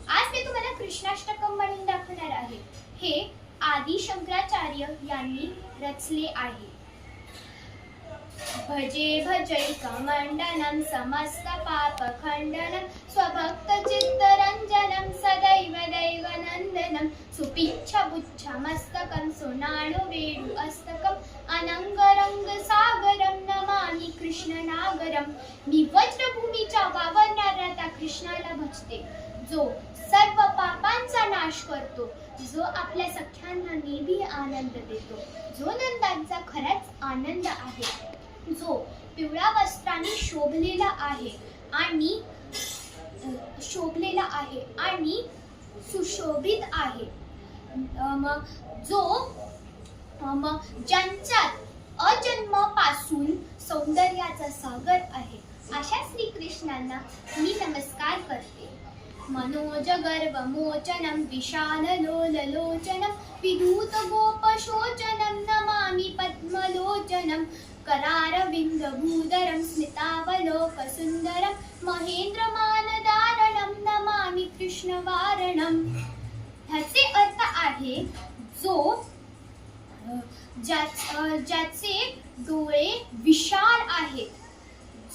आज मी तुम्हाला कृष्णाष्टकम म्हणून दाखवणार आहे. हे आदि शंकराचार्य यांनी रचले आहे. भजे भजैकमण्डनं समस्त पापखण्डनं स्वभक्त चित्तरञ्जनं सदैव दैवनन्दनं सुपिच्छबुच्छमस्तकं सुनाणुवेणु अस्तकं अनंगरंगसागरं नमामि कृष्णनागरं. मी वज्रभूमीच्या वावरणाऱ्या त्या कृष्णाला भजते, जो सर्व पापांचा नाश करतो, जो आपल्या सख्यांना नेहमी आनंद देतो, जो नंदांचा खराच आनंद आहे, जो पिवळ्या वस्त्राने शोभलेला आहे आणि सुशोभित आहे, ज्यांच्यात अजन्मापासून सौंदर्याचा सागर आहे, अशा श्रीकृष्णांना मी नमस्कार करते. मनोज गर्व मोचनं विशाललोललोचनं विधूत गोपशोचनं नमामि पद्मलोचनं करारविन्दभूधरं स्मितावलोकसुन्दरं महेन्द्रमानदारणं नमामि कृष्णवारणं. ह्याचे अर्थ आहे ज्याचे डोळे विशाल आहेत,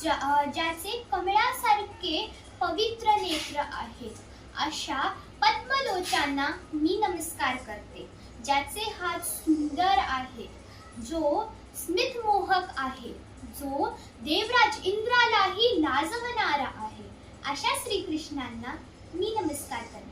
ज्याचे कमळासारखे पवित्र नेत्र आहेत, अशा पद्मलोचनांना मी नमस्कार करते. ज्याचे हात सुंदर आहेत, जो स्मितमोहक आहे, जो देवराज इंद्रालाही लाजवणारा आहे, अशा श्रीकृष्णांना मी नमस्कार करते.